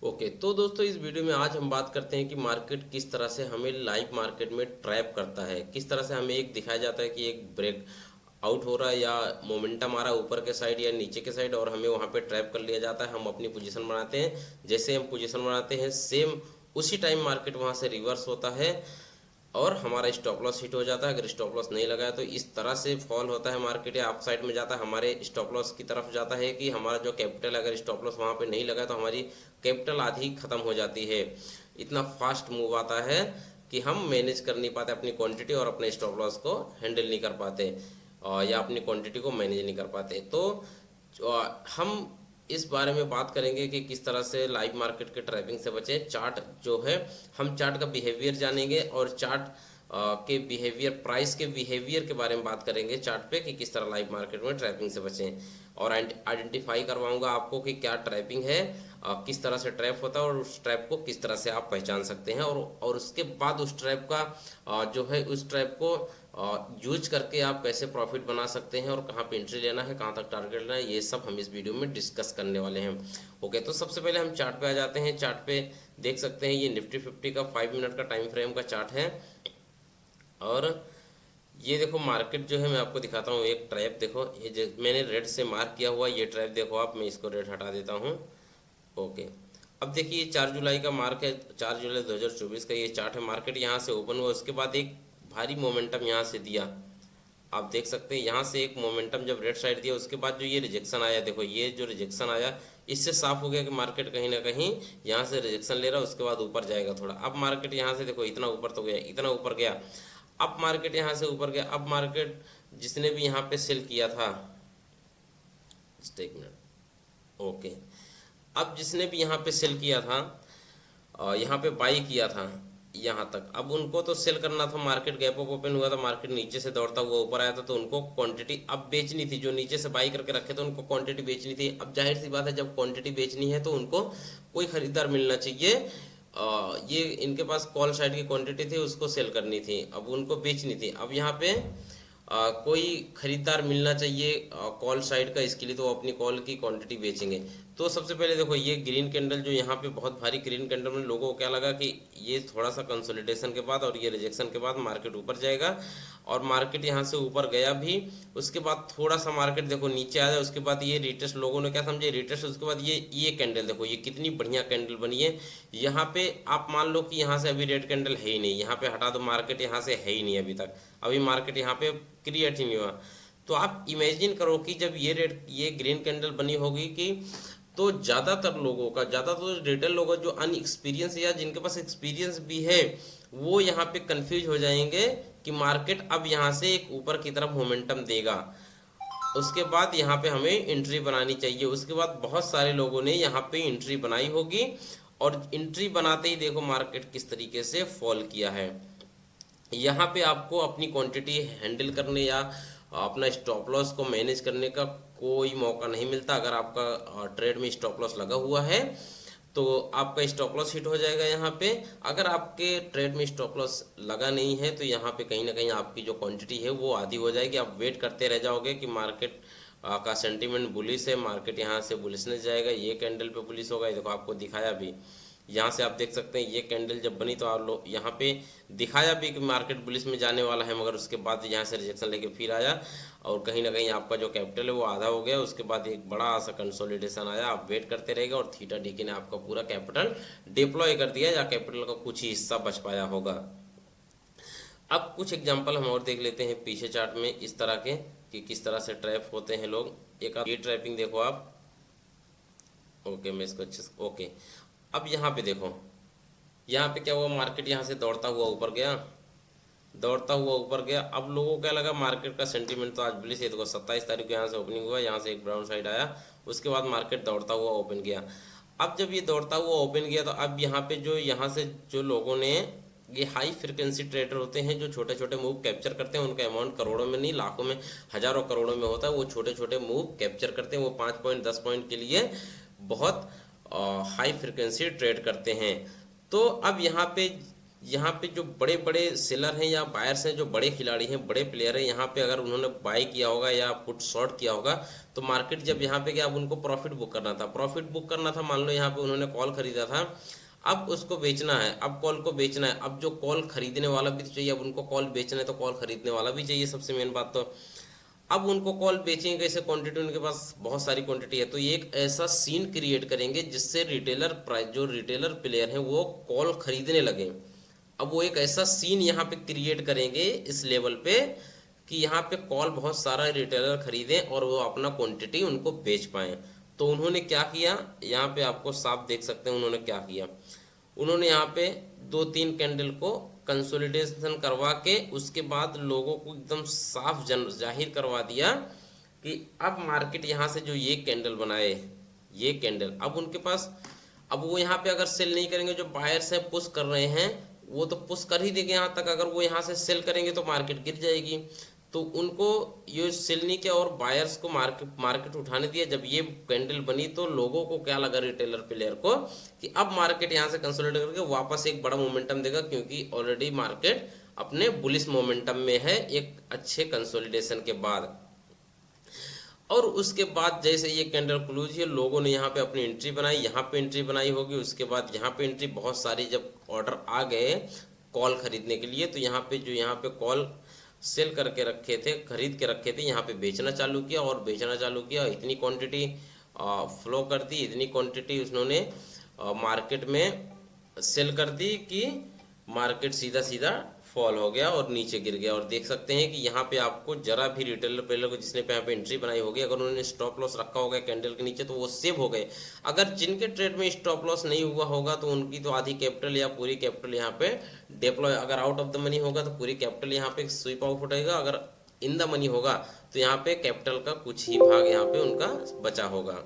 Okay, तो दोस्तों इस वीडियो में आज हम बात करते हैं कि मार्केट किस तरह से हमें लाइव मार्केट में ट्रैप करता है। किस तरह से हमें एक दिखाया जाता है कि एक ब्रेक आउट हो रहा है या मोमेंटम आ रहा है ऊपर के साइड या नीचे के साइड, और हमें वहां पे ट्रैप कर लिया जाता है। हम अपनी पोजीशन बनाते हैं, जैसे हम पोजीशन बनाते हैं सेम उसी टाइम मार्केट वहां से रिवर्स होता है और हमारा स्टॉप लॉस हिट हो जाता है। अगर स्टॉप लॉस नहीं लगाया तो इस तरह से फॉल होता है मार्केट या अप साइड में जाता है, हमारे स्टॉप लॉस की तरफ जाता है कि हमारा जो कैपिटल, अगर स्टॉप लॉस वहां पे नहीं लगा तो हमारी कैपिटल आधी खत्म हो जाती है। इतना फास्ट मूव आता है कि हम मैनेज कर नहीं पाते अपनी क्वांटिटी और अपने स्टॉप लॉस को हैंडल नहीं कर पाते, या अपनी क्वांटिटी को मैनेज नहीं कर पाते। तो हम इस बारे में बात करेंगे कि किस तरह से लाइव मार्केट के ट्रैपिंग से बचें। चार्ट जो है, हम चार्ट का बिहेवियर जानेंगे और चार्ट के बिहेवियर, प्राइस के बिहेवियर के बारे में बात करेंगे चार्ट पे कि किस तरह लाइव मार्केट में ट्रैपिंग से बचें। और आइडेंटिफाई करवाऊंगा आपको कि क्या ट्रैपिंग है, किस तरह से ट्रैप होता है और उस ट्रैप को किस तरह से आप पहचान सकते हैं, और उसके बाद उस ट्रैप का जो है उस ट्रैप को यूज करके आप कैसे प्रॉफिट बना सकते हैं और कहाँ पे एंट्री लेना है, कहाँ तक टारगेट लेना है, ये सब हम इस वीडियो में डिस्कस करने वाले हैं। ओके, तो सबसे पहले हम चार्ट पे आ जाते हैं। चार्ट पे देख सकते हैं ये निफ्टी 50 का 5 मिनट का टाइम फ्रेम का चार्ट है। और ये देखो मार्केट जो है, मैं आपको दिखाता हूँ एक ट्रैप। देखो ये जो मैंने रेड से मार्क किया हुआ ये ट्रैप देखो आप, मैं इसको रेड हटा देता हूँ। ओके, अब देखिए ये 4 जुलाई का मार्क है, 4 जुलाई 2024 का ये चार्ट है। मार्केट यहाँ से ओपन हुआ, उसके बाद एक भारी मोमेंटम यहाँ से दिया। आप देख सकते हैं यहाँ से एक मोमेंटम जब रेड साइड दिया, उसके बाद जो ये रिजेक्शन आया, देखो ये जो रिजेक्शन आया, इससे साफ हो गया कि मार्केट कहीं ना कहीं यहाँ से रिजेक्शन ले रहा है, उसके बाद ऊपर जाएगा थोड़ा। अब मार्केट यहाँ से देखो इतना ऊपर तो गया, इतना ऊपर गया। अब मार्केट यहाँ से ऊपर गया। अब मार्केट जिसने भी यहाँ पे सेल किया था, एक मिनट, ओके, अब जिसने भी यहाँ पे सेल किया था, यहाँ पे बाई किया था यहाँ तक, अब उनको तो सेल करना था। मार्केट गैप अप ओपन हुआ था, मार्केट नीचे से दौड़ता हुआ ऊपर आया था, तो उनको क्वांटिटी अब बेचनी थी। जो नीचे से बाई करके रखे थे उनको क्वांटिटी बेचनी थी। अब जाहिर सी बात है, जब क्वांटिटी बेचनी है तो उनको कोई खरीदार मिलना चाहिए। ये इनके पास कॉल साइड की क्वांटिटी थी, उसको सेल करनी थी, अब उनको बेचनी थी। अब यहाँ पे कोई खरीदार मिलना चाहिए कॉल साइड का, इसके लिए तो वो अपनी कॉल की क्वांटिटी बेचेंगे। तो सबसे पहले देखो ये ग्रीन कैंडल जो यहाँ पे बहुत भारी ग्रीन कैंडल में लोगों को क्या लगा कि ये थोड़ा सा कंसोलिडेशन के बाद और ये रिजेक्शन के बाद मार्केट ऊपर जाएगा, और मार्केट यहाँ से ऊपर गया भी। उसके बाद थोड़ा सा मार्केट देखो नीचे आ जाए, उसके बाद ये रिटेस्ट, लोगों ने क्या समझे रिटेस्ट, उसके बाद ये कैंडल देखो ये कितनी बढ़िया कैंडल बनी है। यहाँ पे आप मान लो कि यहाँ से अभी रेड कैंडल है ही नहीं, यहाँ पे हटा दो, मार्केट यहाँ से है ही नहीं अभी तक, अभी मार्केट यहाँ पे क्रिएट ही नहीं हुआ। तो आप इमेजिन करो कि जब ये ग्रीन कैंडल बनी होगी कि, तो ज़्यादातर लोगों का, ज़्यादातर रिटेल लोग जो अनएक्सपीरियंस या जिनके पास एक्सपीरियंस भी है, वो यहाँ पे कंफ्यूज हो जाएंगे कि मार्केट अब यहाँ से एक ऊपर की तरफ मोमेंटम देगा, उसके बाद यहाँ पे हमें एंट्री बनानी चाहिए। उसके बाद बहुत सारे लोगों ने यहाँ पे एंट्री बनाई होगी, और एंट्री बनाते ही देखो मार्केट किस तरीके से फॉल किया है। यहाँ पे आपको अपनी क्वांटिटी हैंडल करने या अपना स्टॉप लॉस को मैनेज करने का कोई मौका नहीं मिलता। अगर आपका ट्रेड में स्टॉप लॉस लगा हुआ है तो आपका स्टॉप लॉस हिट हो जाएगा यहाँ पे। अगर आपके ट्रेड में स्टॉप लॉस लगा नहीं है तो यहाँ पे कहीं ना कहीं आपकी जो क्वांटिटी है वो आधी हो जाएगी। आप वेट करते रह जाओगे कि मार्केट का सेंटीमेंट बुलिश है, मार्केट यहाँ से बुलिशनेस जाएगा, ये कैंडल पे बुलिश होगा। ये देखो आपको दिखाया भी, यहाँ से आप देख सकते हैं ये कैंडल जब बनी तो आप लोग यहाँ पे दिखाया भी कि मार्केट बुलिश में जाने वाला है, मगर उसके बाद यहाँ से रिजेक्शन लेके फिर आया और कहीं ना कहीं आपका जो कैपिटल है वो आधा हो गया। उसके बाद एक बड़ा सा कंसोलिडेशन आया, आप वेट करते रहेगा और थीटा डीके ने आपका पूरा कैपिटल डिप्लॉय कर दिया या कैपिटल का कुछ ही हिस्सा बच पाया होगा। अब कुछ एग्जाम्पल हम और देख लेते हैं पीछे चार्ट में इस तरह के कि किस तरह से ट्रैप होते हैं लोग। एक ये ट्रैपिंग देखो आप, ओके, मैं इसको अच्छे से, ओके, अब यहाँ पे देखो, यहाँ पे क्या हुआ, मार्केट यहाँ से दौड़ता हुआ ऊपर गया, दौड़ता हुआ ऊपर गया। अब लोगों को क्या लगा, मार्केट का सेंटीमेंट तो आज बुलिश है, देखो 27 तारीख को यहाँ से ओपनिंग हुआ, यहाँ से एक ब्राउन साइड आया, उसके बाद मार्केट दौड़ता हुआ ओपन गया। अब जब ये दौड़ता हुआ ओपन गया तो अब यहाँ पे जो यहाँ से जो लोगों ने, ये हाई फ्रिक्वेंसी ट्रेडर होते हैं जो छोटे छोटे मूव कैप्चर करते हैं, उनका अमाउंट करोड़ों में नहीं, लाखों में, हजारों करोड़ों में होता है। वो छोटे छोटे मूव कैप्चर करते हैं, वो 5 पॉइंट 10 पॉइंट के लिए बहुत हाई फ्रिक्वेंसी ट्रेड करते हैं। तो अब यहाँ पे यहाँ पे जो बड़े बड़े सेलर हैं या बायर्स हैं, जो बड़े खिलाड़ी हैं, बड़े प्लेयर हैं, यहाँ पे अगर उन्होंने बाई किया होगा या पुट शॉर्ट किया होगा, तो मार्केट जब यहाँ पे गया, अब उनको प्रॉफिट बुक करना था, मान लो यहाँ पे उन्होंने कॉल खरीदा था, अब उसको बेचना है, अब कॉल को बेचना है, अब जो कॉल खरीदने वाला भी तो चाहिए, अब उनको कॉल बेचना है तो कॉल खरीदने वाला भी चाहिए, सबसे मेन बात तो। अब उनको कॉल बेचेंगे कैसे, क्वांटिटी उनके पास बहुत सारी क्वांटिटी है, तो ये एक ऐसा सीन क्रिएट करेंगे जिससे रिटेलर प्राइस, जो रिटेलर प्लेयर हैं वो कॉल खरीदने लगे। अब वो एक ऐसा सीन यहाँ पे क्रिएट करेंगे इस लेवल पे कि यहाँ पे कॉल बहुत सारा रिटेलर खरीदें और वो अपना क्वांटिटी उनको बेच पाएं। तो उन्होंने क्या किया, यहाँ पे आपको साफ देख सकते हैं उन्होंने क्या किया। उन्होंने यहाँ पे 2-3 कैंडल को कंसोलिडेशन करवा के उसके बाद लोगों को एकदम साफ जाहिर करवा दिया कि अब मार्केट यहाँ से जो ये कैंडल बनाए, ये कैंडल अब उनके पास, अब वो यहाँ पे अगर सेल नहीं करेंगे, जो बायर्स हैं पुश कर रहे हैं वो तो पुश कर ही देंगे यहाँ तक, अगर वो यहाँ से सेल करेंगे तो मार्केट गिर जाएगी। तो उनको ये सेल नहीं किया और बायर्स को मार्केट उठाने दिया। जब ये कैंडल बनी तो लोगों को क्या लगा, रिटेलर प्लेयर को, कि अब मार्केट यहाँ से कंसोलिडेट करके वापस एक बड़ा मोमेंटम देगा, क्योंकि ऑलरेडी मार्केट अपने बुलिश मोमेंटम में है एक अच्छे कंसोलिडेशन के बाद। और उसके बाद जैसे ये कैंडल क्लोज हुई, लोगों ने यहाँ पे अपनी एंट्री बनाई, यहाँ पे एंट्री बनाई होगी, उसके बाद यहाँ पे एंट्री, बहुत सारी जब ऑर्डर आ गए कॉल खरीदने के लिए, तो यहाँ पे जो यहाँ पे कॉल सेल करके रखे थे, खरीद के रखे थे, यहाँ पे बेचना चालू किया और बेचना चालू किया। इतनी क्वांटिटी फ्लो कर दी, इतनी क्वांटिटी उन्होंने मार्केट में सेल कर दी कि मार्केट सीधा सीधा फॉल हो गया और नीचे गिर गया। और देख सकते हैं कि यहाँ पे आपको जरा भी रिटेलर प्लेयर को जिसने यहाँ पे एंट्री बनाई होगी, अगर उन्होंने स्टॉप लॉस रखा होगा कैंडल के नीचे तो वो सेव हो गए। अगर जिनके ट्रेड में स्टॉप लॉस नहीं हुआ होगा तो उनकी तो आधी कैपिटल या पूरी कैपिटल यहाँ पे डिप्लॉय, अगर आउट ऑफ द मनी होगा तो पूरी कैपिटल यहाँ पे स्वीप आउट उठेगा, अगर इन द मनी होगा तो यहाँ पे कैपिटल का कुछ ही भाग यहाँ पे उनका बचा होगा।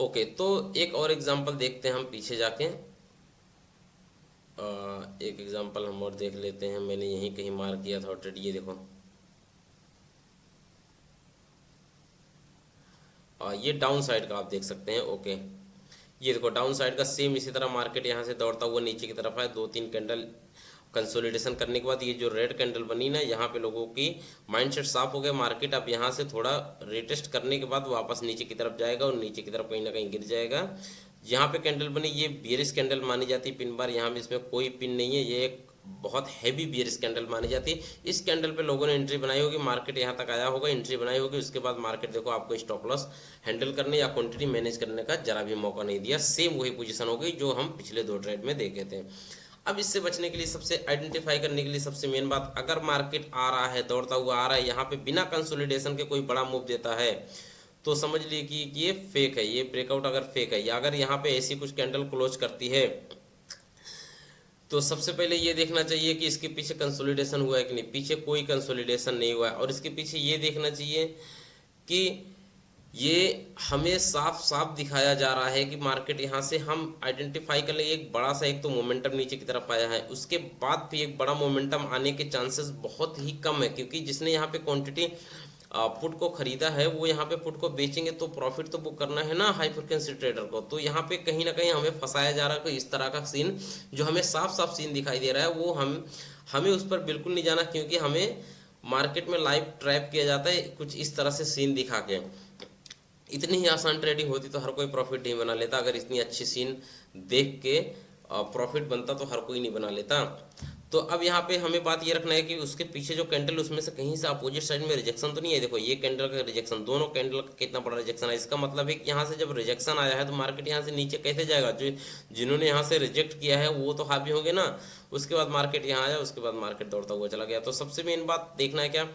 ओके, तो एक और एग्जाम्पल देखते हैं हम पीछे जाके। एक एग्जांपल हम और देख लेते हैं, मैंने यहीं कहीं मार्क किया था ऑलरेडी, ये देखो ये डाउन साइड का आप देख सकते हैं। ओके, ये देखो डाउन साइड का सेम इसी तरह मार्केट यहाँ से दौड़ता हुआ नीचे की तरफ है। 2-3 कैंडल कंसोलिडेशन करने के बाद ये जो रेड कैंडल बनी ना, यहाँ पे लोगों की माइंडसेट साफ हो गया, मार्केट अब यहाँ से थोड़ा रिटेस्ट करने के बाद वापस नीचे की तरफ जाएगा और नीचे की तरफ कहीं ना कहीं गिर जाएगा। यहाँ पे कैंडल बनी, ये बियरिश कैंडल मानी जाती है पिन बार, यहाँ पे इसमें कोई पिन नहीं है, ये एक बहुत हैवी बियरिश कैंडल मानी जाती है। इस कैंडल पे लोगों ने एंट्री बनाई होगी, मार्केट यहाँ तक आया होगा, एंट्री बनाई होगी, उसके बाद मार्केट देखो आपको स्टॉप लॉस हैंडल करने या क्वांटिटी मैनेज करने का जरा भी मौका नहीं दिया। सेम वही पोजीशन हो गई जो हम पिछले 2 ट्रेड में देखे थे। अब इससे बचने के लिए, सबसे आइडेंटिफाई करने के लिए सबसे मेन बात, अगर मार्केट आ रहा है, दौड़ता हुआ आ रहा है, यहाँ पे बिना कंसोलिडेशन के कोई बड़ा मूव देता है तो समझ लीजिए कि ये फेक है, ये ब्रेकआउट अगर फेक है, या अगर यहाँ पे ऐसी कुछ कैंडल क्लोज करती है तो सबसे पहले ये देखना चाहिए कि इसके पीछे कंसोलिडेशन हुआ है कि नहीं। पीछे कोई कंसोलिडेशन नहीं हुआ है। और इसके पीछे ये देखना चाहिए कि ये हमें साफ साफ दिखाया जा रहा है कि मार्केट यहाँ से हम आइडेंटिफाई कर ले, एक बड़ा सा एक तो मोमेंटम नीचे की तरफ आया है, उसके बाद भी एक बड़ा मोमेंटम आने के चांसेस बहुत ही कम है, क्योंकि जिसने यहाँ पे क्वांटिटी पुट को खरीदा है वो यहाँ पे पुट को बेचेंगे तो प्रॉफिट तो बुक करना है ना हाई फ्रिक्वेंसी ट्रेडर को। तो यहाँ पे कहीं ना कहीं हमें फंसाया जा रहा है। कोई इस तरह का सीन जो हमें साफ साफ सीन दिखाई दे रहा है, वो हमें उस पर बिल्कुल नहीं जाना, क्योंकि हमें मार्केट में लाइव ट्रैप किया जाता है कुछ इस तरह से सीन दिखा के। इतनी ही आसान ट्रेडिंग होती तो हर कोई प्रॉफिट नहीं बना लेता। अगर इतनी अच्छी सीन देख के प्रॉफिट बनता तो हर कोई नहीं बना लेता। तो अब यहाँ पे हमें बात ये रखना है कि उसके पीछे जो कैंडल उसमें से कहीं से अपोजिट साइड में रिजेक्शन तो नहीं है। देखो ये कैंडल का रिजेक्शन, दोनों कैंडल का कितना बड़ा रिजेक्शन है। इसका मतलब है कि यहाँ से जब रिजेक्शन आया है तो मार्केट यहाँ से नीचे कैसे जाएगा, जो जिन्होंने यहाँ से रिजेक्ट किया है वो तो हावी होंगे ना। उसके बाद मार्केट यहाँ आया, उसके बाद मार्केट दौड़ता हुआ चला गया। तो सबसे मेन बात देखना है क्या,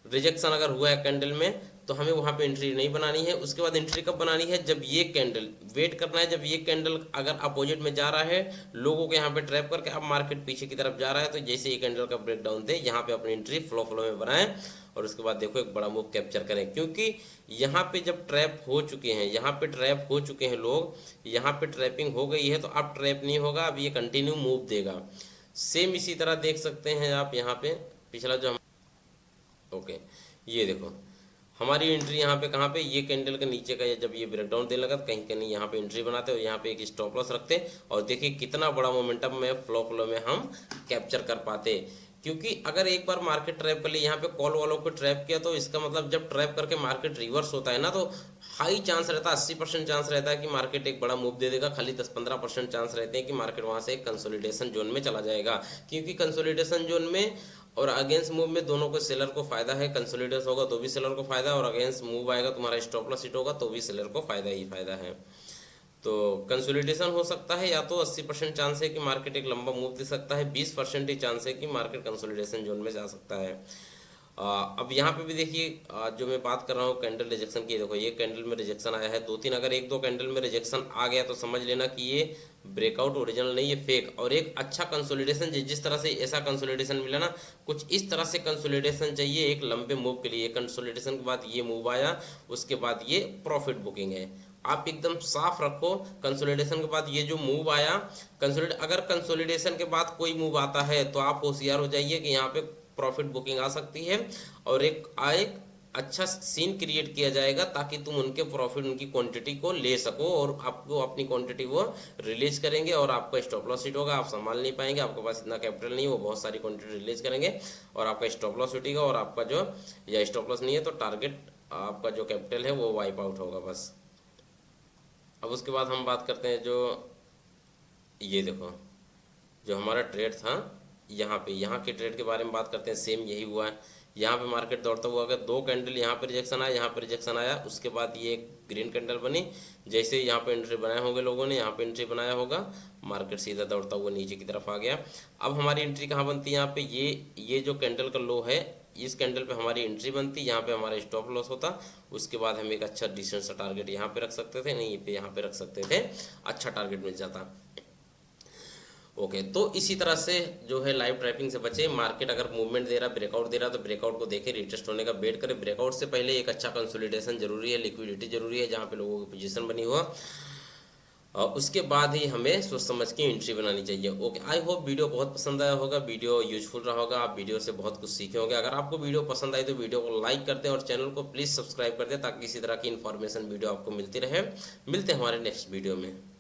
रिजेक्शन अगर हुआ है कैंडल में तो हमें वहाँ पे एंट्री नहीं बनानी है। उसके बाद एंट्री कब बनानी है, जब ये कैंडल, वेट करना है जब ये कैंडल अगर अपोजिट में जा रहा है, लोगों के यहाँ पे ट्रैप करके अब मार्केट पीछे की तरफ जा रहा है, तो जैसे ये कैंडल का ब्रेकडाउन दे यहाँ पे अपनी एंट्री फ्लो में बनाएं और उसके बाद देखो एक बड़ा मूव कैप्चर करें। क्योंकि यहाँ पे जब ट्रैप हो चुके हैं, यहाँ पे ट्रैप हो चुके हैं लोग, यहाँ पे ट्रैपिंग हो गई है, तो अब ट्रैप नहीं होगा, अब ये कंटिन्यू मूव देगा। सेम इसी तरह देख सकते हैं आप यहाँ पे पिछला जो ओके ये देखो हमारी एंट्री यहाँ पे कहाँ पे, ये कैंडल के नीचे का ये जब ये ब्रेकडाउन देने लगा, कहीं कहीं यहाँ पे एंट्री बनाते और यहाँ पे एक स्टॉप लॉस रखते, और देखिए कितना बड़ा मोमेंटम में फ्लो में हम कैप्चर कर पाते। क्योंकि अगर एक बार मार्केट ट्रैप कर ली, यहाँ पे कॉल वालों को ट्रैप किया, तो इसका मतलब जब ट्रैप करके मार्केट रिवर्स होता है ना, तो हाई चांस रहता है, 80% चांस रहता है कि मार्केट एक बड़ा मूव दे देगा। खाली 10-15% चांस रहते हैं कि मार्केट वहाँ से एक कंसोलिडेशन जोन में चला जाएगा। क्योंकि कंसोलिडेशन जोन में और अगेंस्ट मूव में दोनों को सेलर को फायदा है। कंसोलिडेशन होगा तो भी सेलर को फायदा है, और अगेंस्ट मूव आएगा तुम्हारा स्टॉप लॉस हिट होगा तो भी सेलर को फायदा ही फायदा है। तो कंसोलिडेशन हो सकता है, या तो 80% चांस है कि मार्केट एक लंबा मूव दे सकता है, 20% ही चांस है कि मार्केट कंसोलिडेशन जोन में जा सकता है। अब यहाँ पे भी देखिए, जो मैं बात कर रहा हूँ कैंडल रिजेक्शन की, देखो ये कैंडल में रिजेक्शन आया है 2-3, अगर 1-2 कैंडल में रिजेक्शन आ गया तो समझ लेना कि ये ब्रेकआउट ओरिजिनल नहीं, ये फेक। और एक अच्छा कंसोलिडेशन, जिस तरह से ऐसा कंसोलिडेशन मिला ना, कुछ इस तरह से कंसोलिडेशन चाहिए एक लंबे मूव के लिए। कंसोलिडेशन के बाद ये मूव आया, उसके बाद ये प्रॉफिट बुकिंग है। आप एकदम साफ रखो, कंसोलिडेशन के बाद ये जो मूव आया, अगर कंसोलिडेशन के बाद कोई मूव आता है तो आप होशियार हो जाइए कि यहाँ पे प्रॉफिट बुकिंग आ सकती है, और एक अच्छा सीन क्रिएट किया जाएगा ताकि तुम उनके प्रॉफिट, उनकी क्वांटिटी को ले सको, और आपको अपनी क्वांटिटी वो रिलीज करेंगे, और आपका स्टॉप लॉस हिट होगा, आप संभाल नहीं पाएंगे, आपके पास इतना कैपिटल नहीं है, वो बहुत सारी क्वांटिटी रिलीज करेंगे और आपका स्टॉप लॉस हिटेगा, और आपका जो, या स्टॉप लॉस नहीं है तो टारगेट, आपका जो कैपिटल है वो वाइप आउट होगा बस। अब उसके बाद हम बात करते हैं, जो ये देखो जो हमारा ट्रेड था, यहाँ के ट्रेड के बारे में बात करते हैं। सेम यही हुआ है, यहाँ पे मार्केट दौड़ता हुआ गया, 2 कैंडल यहाँ पे रिजेक्शन आया, यहाँ पे रिजेक्शन आया, उसके बाद ये एक ग्रीन कैंडल बनी। जैसे यहाँ पे एंट्री बनाए होंगे लोगों ने, यहाँ पे एंट्री बनाया होगा, मार्केट सीधा दौड़ता हुआ नीचे की तरफ आ गया। अब हमारी एंट्री कहाँ बनती है, यहाँ पे ये जो कैंडल का लो है, इस कैंडल पे हमारी एंट्री बनती, यहाँ पे हमारा स्टॉप लॉस होता। उसके बाद हम एक अच्छा डिसेंट सा टारगेट यहाँ पे रख सकते थे, नहीं पे यहाँ पे रख सकते थे, अच्छा टारगेट मिल जाता। ओके, तो इसी तरह से जो है लाइव ट्रैपिंग से बचे। मार्केट अगर मूवमेंट दे रहा, ब्रेकआउट दे रहा, तो ब्रेकआउट को देखे, रिटेस्ट होने का वेट करे। ब्रेकआउट से पहले एक अच्छा कंसोलिडेशन जरूरी है, लिक्विडिटी जरूरी है जहाँ पे लोगों की पोजीशन बनी हुआ, और उसके बाद ही हमें सोच समझ के एंट्री बनानी चाहिए। ओके, आई होप वीडियो बहुत पसंद आया होगा, वीडियो यूजफुल रहा होगा, आप वीडियो से बहुत कुछ सीखे होंगे। अगर आपको वीडियो पसंद आई तो वीडियो को लाइक कर दें और चैनल को प्लीज़ सब्सक्राइब कर दें, ताकि इसी तरह की इन्फॉर्मेशन वीडियो आपको मिलती रहे। मिलते हैं हमारे नेक्स्ट वीडियो में।